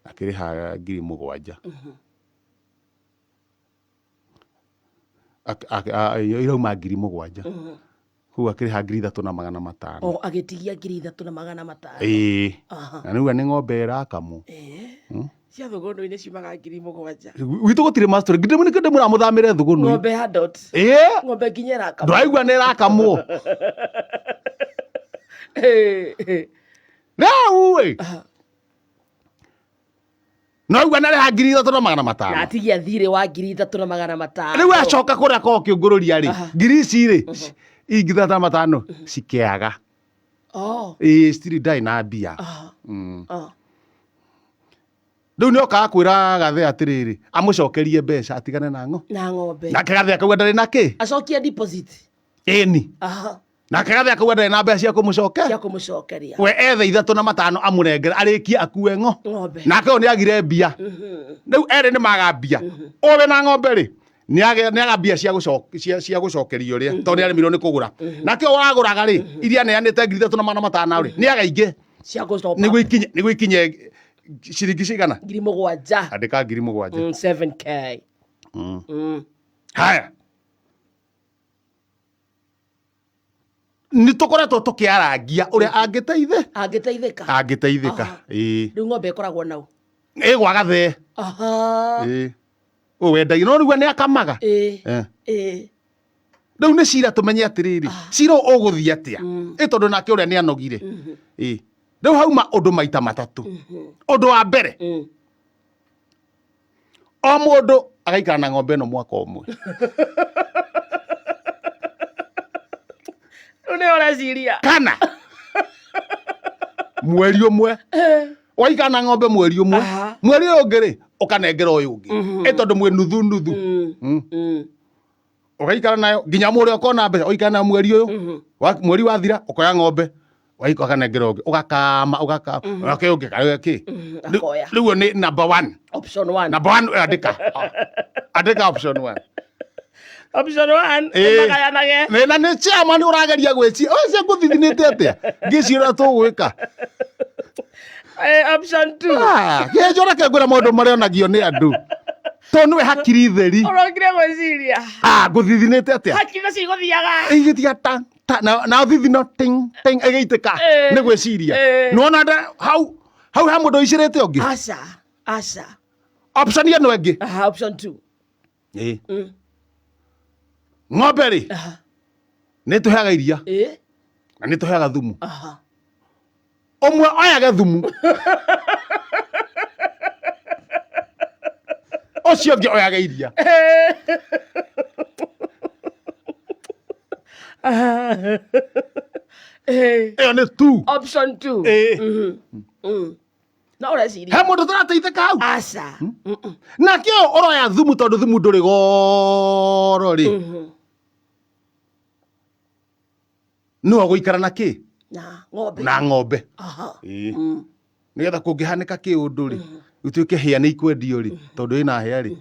akiriha 7,000 irauma 7,000 hu akiriha 3,500 agitigia 3,500 na niuga ni ng'ombe irakamwo cia thugundu-ini ciumaga 7,000 witu gutire master ngide ni kende muramuthamire thugunu ng'ombe adult ng'ombe nginya irakamwo ndwaigua ni irakamwo Nawe Naigua nariha 3,500 na tigia thirĩ wa 3,500 riu acoka kuria ko kiungururia ri ngiri ici ri ingi 3,500 cikiaga stiri ndai na mbia riu niokaga kwira gathe atiriri amucokerie mbeca atigane na ng'ombe nake gathe akauga ndari na ki acokie deposit eni nake gathe akauga ndari na mbeca cia kumucokeria we ethe 3,500 amurengere arikie akue ng'ombe nake o niagire mbia riu eri ni maga mbia owe na ng'ombe ri niaga mbia cia gucokerio ria to ni arimirwo ni kugura nake o waguraga ri iria neanite 3,500 ri niaga ingi cia gucoka niguo ikinye ciringi cigana 7,000 andika 7,000 7k haya ni tukoretwo tukiarangia uria angiteithika riu ng'ombe ikoragwo nau gwa gathe wendagia no riu ni akamaga riu ni cira tumenye atiriri cira uguthii atia tondu nake uria ni anogire riu hauma undu maita matatu undu wa mbere o mundu agaikara na ng'ombe ino mwaka umwe une ureciria kana mweri umwe waikara na ng'ombe mweri umwe mweri uyu ungi ri ukanengera uyu ungi tondu mwi nuthu ugaikara nayo nginya muria ukona mbeca uikara na mweri uyu mweri wathira ukoya ng'ombe waiko akanengera ungi ugakama okay ungi kayo ki riu ni number 1 option 1 number 1 andika option 1 option 1 magayanage na ni chairman urageria gweci cia nguthithinite atia ngicira tugwika option 2 gejora kengwira maundu maria onagio ni andu to niwe hakiri theri urongire gwiciria nguthithinite atia hakiri ciguthiaga igithia na thithino ting igaitika ni gwiciria nona hau ha mundu icirite ungi aca option ya no engi option 2 ng'ombe ri ni tuheaga iria na ni tuheaga thumu omwe oyage thumu ocio ngi oyage iria eyo ni 2 option 2 no ureciria he mundu turateithika hau aca nake uroya thumu tondu thumu nduri goro ri no guikara na ki na ng'ombe nigetha kungihanika kiundu ri utuike hia ni ikwendio ri tondu ina hia ri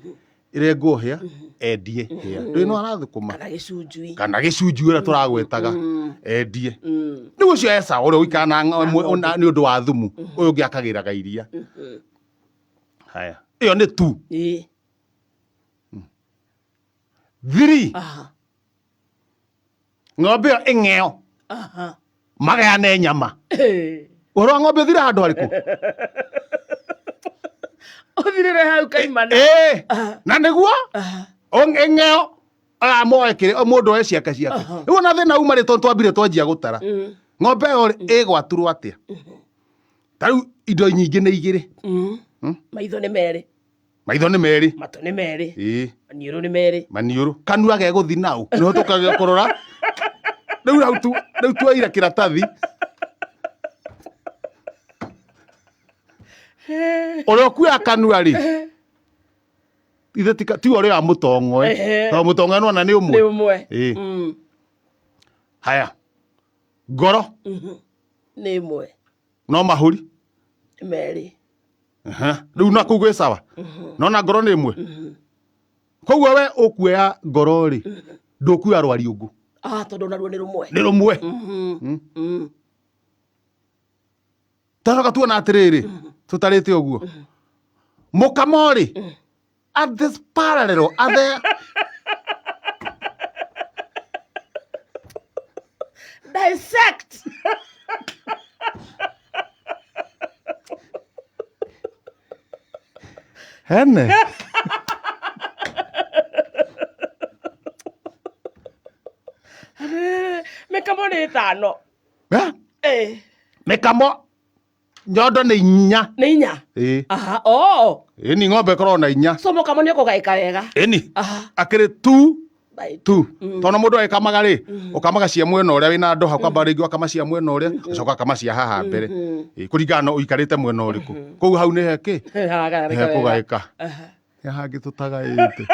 irengwo hia endie hia ndu no arathukuma kana gicunjui uria turagwetaga endie nigu cio esa uria uikara na ni undu wa thumu uyu ngi akagiraga iria haya iyo ni 2 3 ng'ombe iyo ing'eo magayane nyama oro ng'ombe thira handu hariku uthirire hau kaimana na niguo ing'eo moekire mundu oe ciake riu na thina uma ri twambire twanjia gutara ng'ombe iyo igwaturwo atia tariu indo nyingi ni igiri maitho ni meri matu ni meri maniuru ni meri maniuru kanua geguthi nau niho tukage kurora riu twaira kiratathi uria ukuya kanua ri ithe ti uria wa mutongoe to mutongoe nona ni umwe haya ngoro ni imwe no mahuri meri riu na kugwe sawa nona ngoro ni imwe koguo we ukuya ngoro ri ndukuya rwari ungu tondu naruo ni rumwe taroka tuona atiriri tutarite uguo mukamori at this parallel are there Dissect. hene Mekamo nĩ ĩtano. mekamo nyondo nĩ 4 Nĩ 4. Aha. Oh. Ni ng'ombe korwo na 4 So mũkamo nĩ ũkũgaĩka wega. Eni. Aha. Akĩrĩ 2 2. Tona mũndũ agĩkamaga rĩ ũkamaga cia mwena ũrĩa wĩna ndoha kwamba rĩngĩ wakama cia mwena ũrĩa ũcoka akama cia haha mbere kũringana na ũikarĩte mwena ũrĩkũ kũu hau nĩ heki kũgaĩka hangĩ tũtagaĩte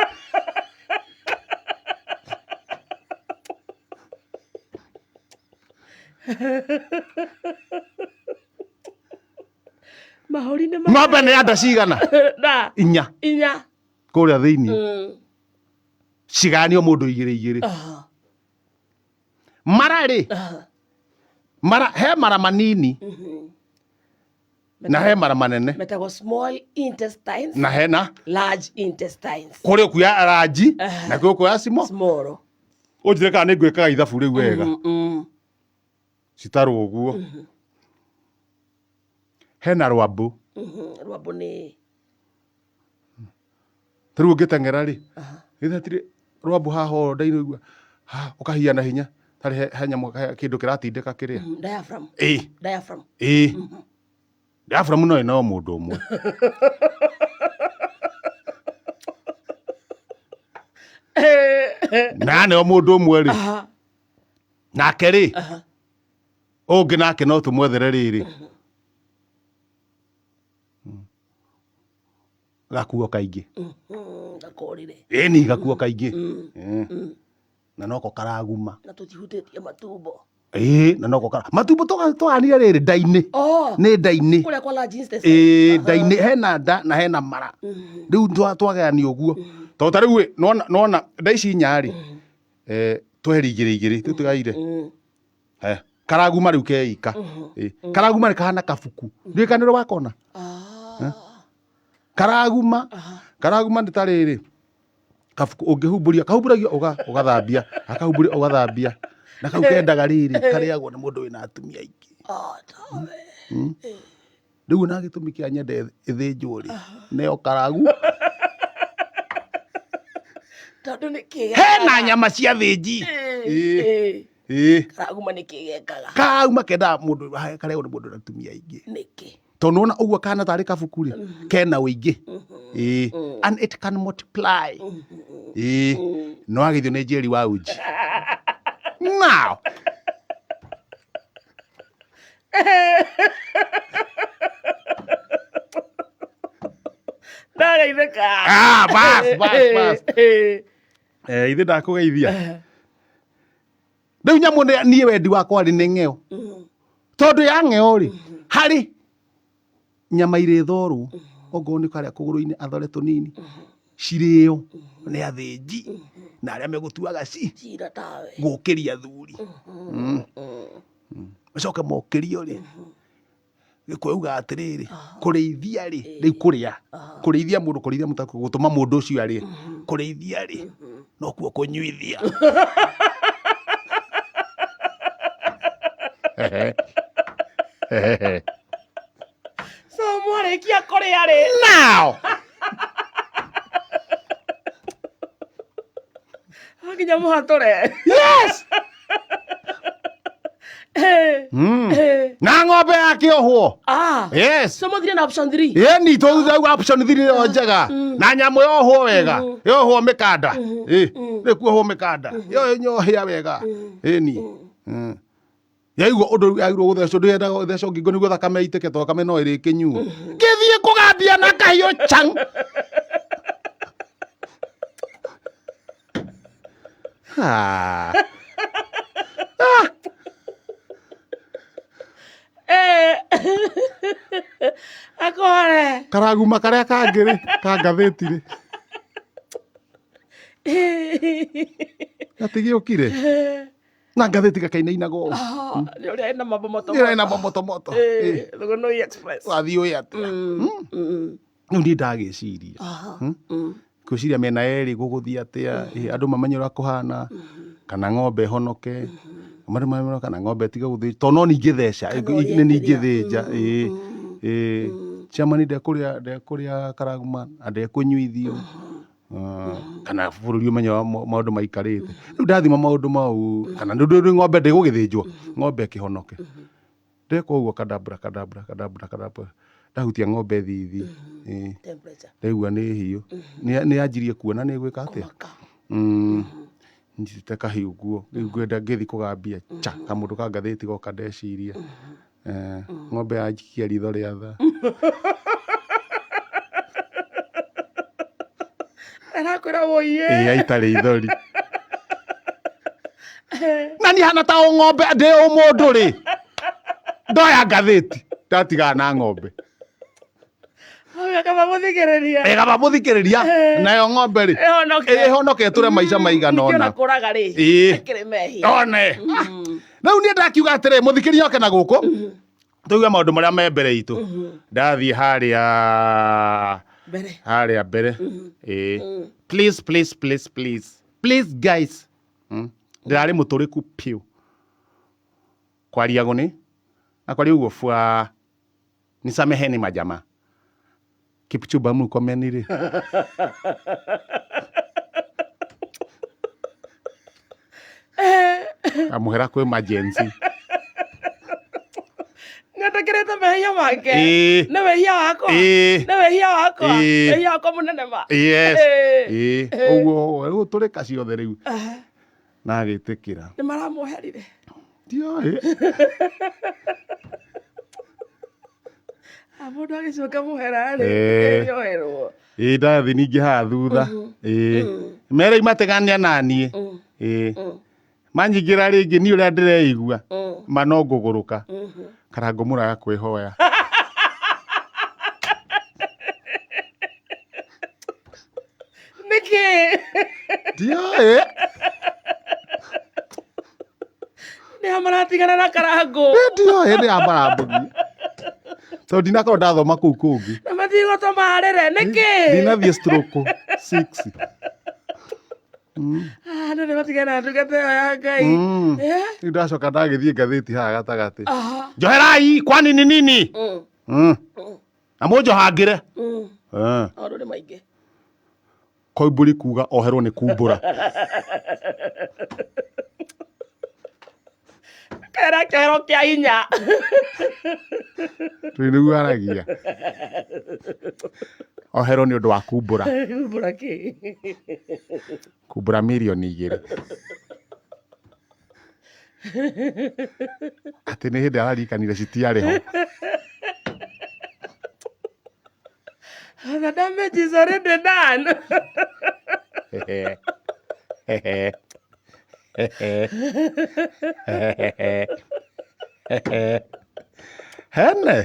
Mahũri nĩ ng'ombe nĩ anda cigana 4 kũrĩa thĩinĩ ciganio mũndũ 2 mara rĩ mara he mara manini na he mara manene metagwo small intestines na hena large intestines kũrĩ kuya ranji na kũrĩ kuya small ũnjire kana nĩ ngwĩkaga ithabu rĩu wega citarwo ũguo hena rwambũ rwambũ nĩ rĩu ũngĩteng'era rĩ gĩthatirĩ rwambũ haha nda-inĩ ũigua ũkahiana hinya tarĩ he nyamũ kĩndũ kĩratindĩka kĩrĩa diaphragm diaphragm no ĩno mũndũ ũmwe na nĩo mũndũ ũmwe rĩ nake rĩ ũngĩ nake no tũmwethere rĩrĩ gakuo kaingĩ ĩni gakuo kaingĩ na noko karaguma na tũtihutĩtie matumbo na noko matumbo tũganire rĩrĩ nda-inĩ nĩ nda-inĩ kũrĩa kwa large intestine nda-inĩ hena nda na hena mara rĩu twagayania ũguo tondũ ta rĩu nona nda ici 4 rĩ tweheri igĩrĩ tũtigaire karaguma rĩu keika karaguma nĩ kahana kabuku rĩkanĩro wakona karaguma nĩ ta rĩrĩ kabuku ũngĩhumbũria kahumbũragio ũgathambia akahumbũria ũgathambia na kau kendaga rĩrĩ karĩagwo nĩ mũndũ wĩna atumia aingĩ rĩu ona gĩtũmi kĩa nyende ĩthĩnjwo rĩ neo karagu tondũ nĩ kĩgekaga hena nyama cia thĩnji karaguma nĩ kĩgekaga kauma kendaga mũndũ karĩagwo nĩ mũndũ wĩna atumia aingĩ nĩkĩ tondũ wona ũguo kana tarĩ kabuku rĩ kena ũingĩ and it can multiply no agithio nĩ Jerry wa uji now ndageithĩka bas ithe ndakũgeithia rĩu nyamũ niĩ wendi wakwa rĩ nĩ ng'eo tondũ ya ng'eo rĩ harĩ nyama irĩ thorwo okorwo nĩ karĩa kũgũrũ-inĩ athore tũnini cirĩo nĩ athĩnji na arĩa megũtuaga gũkĩria thuri macoke mokĩrio rĩ gĩkũyũ uga atĩrĩrĩ kũrĩithia rĩ rĩu kũrĩithia mũndũ kũrĩithia mũndũ gũtũma mũndũ ũcio arĩ kũrĩithia rĩ no kuo kũnyuithia so mwarĩkia kũrĩa rĩ now nginya mũhatũre yes na ng'ombe yakĩohwo yes so mũthire na option 3 ĩni tũthauga option 3 ĩyo njega na nyamũ yohwo wega yohwo mĩkanda nĩ kuohwo mĩkanda yo nyohĩa wega ĩni yaigua ũndũ yagirwo gũthecwo ndĩendaga gũthecwo ngingo nĩguo thakame ĩitĩke tondũ thakame no ĩrĩ kĩnyuo gĩthiĩ kũgambia na kahiũ chang akore karaguma karĩa kangĩrĩ ka ngathĩti-rĩ gatigĩũkire Na ngathĩti gakainainaga ũũ. Nĩ ũrĩa ena mambo moto. Nĩ ũrĩa ena moto moto. Thũgũnũi Express. Wathiĩ ũĩ atĩa. Rĩu niĩ ndagĩciria. Ngwĩciria mĩena yerĩ gũgũthiĩ atĩa. Andũ mamenye ũrĩa kũhana. Kana ng'ombe honoke. Kana ng'ombe tiga gũthĩnja. Tondũ no ningĩtheca. Nĩ ningĩthĩnja. Chairman ndekũrĩa karaguma. Ndekũnyuithio. Kana bũrũri ũmenye maũndũ maikarĩte. Rĩu ndathima maũndũ mau. Kana ndũrĩ ng'ombe ndĩgũgĩthĩnjwo. Ng'ombe ĩkĩhonoke. Ndeka ũguo kadabra. Ndahutia ng'ombe thithi. Ndaigua nĩ hiũ. Nĩ yanjirie kuona nĩ gwĩka atĩa. Nyitĩte kahiũ guo. Rĩu ngwenda ngĩthi kũgambia. Kamũndũ ka ngathĩti goka ndeciria. Ng'ombe yanjikia ritho rĩa tha. Arakwĩra woiye. Aitarĩ ithori. Na niĩ hana ta ng'ombe ndĩ mũndũ rĩ. Ndoya ngathĩti. Ndatigaga na ng'ombe. Kaba mũthikĩrĩria. Nayo ng'ombe rĩ. Ĩhonoke tũre maica maigana ũna. Ngĩona kũraga rĩ. Ĩkĩrĩ mehia. One. Rĩu niĩ ndakiuga atĩrĩ mũthikĩrĩria oke na gũkũ. Tuge maũndũ marĩa me mbere itũ. Ndathiĩ harĩa mbere. Please guys. Ndĩrarĩ mũtũrĩku piũ. Kwaria gũnĩ. Na kwaria ũguo bwa. Nisameheni majamaa. Kipchumba mkomeni rĩ. Amuhera kwa emergency. Nĩatakĩrĩte mehia make. Nĩ wehia wakwa. Nĩ wehia wakwa. Wehia wakwa mũnene ma. Yes. Ũguo tũrĩka ciothe rĩu. Na agĩtĩkĩra. Nĩ maramuoherire. Ndioĩ. Mũndũ agĩcoka mũhera rĩ. Nĩoherwo. Ndathi ningĩ haha thutha. Merĩ mategania na niĩ. Manyingĩra rĩngĩ niĩ ũrĩa ndĩreigua. Ma no ngũgũrũka. Kana ngũmũraga kwĩhoya. Nĩkĩ? Ndioĩ. Nĩ maratigana na karango. Ndioĩ nĩ amarambũgia. So ndinakorwo ndathoma kũu kũngĩ. Na matigũtũma harĩre nĩkĩ? Ndinathiĩ stroke 6. Andũ nĩ matigana ndungata ĩyo ya Ngai. Rĩu ndacoka ndagĩthiĩ ngathĩti haha gatagatĩ. Njoherai kwani ni nini? Na mũnjohangĩre. Maũndũ nĩ maingĩ. Koimbũri kuga oherwo nĩ kumbũra. Kera kĩhero kĩa hinya. Nĩguo aragia. Oherwo nĩ ũndũ wa kumbũra. Kumbũra kĩ? Kumbũra mirioni 2. Atĩ nĩ hĩndĩ ararikanire citiarĩ ho. The damage is already done. Henne.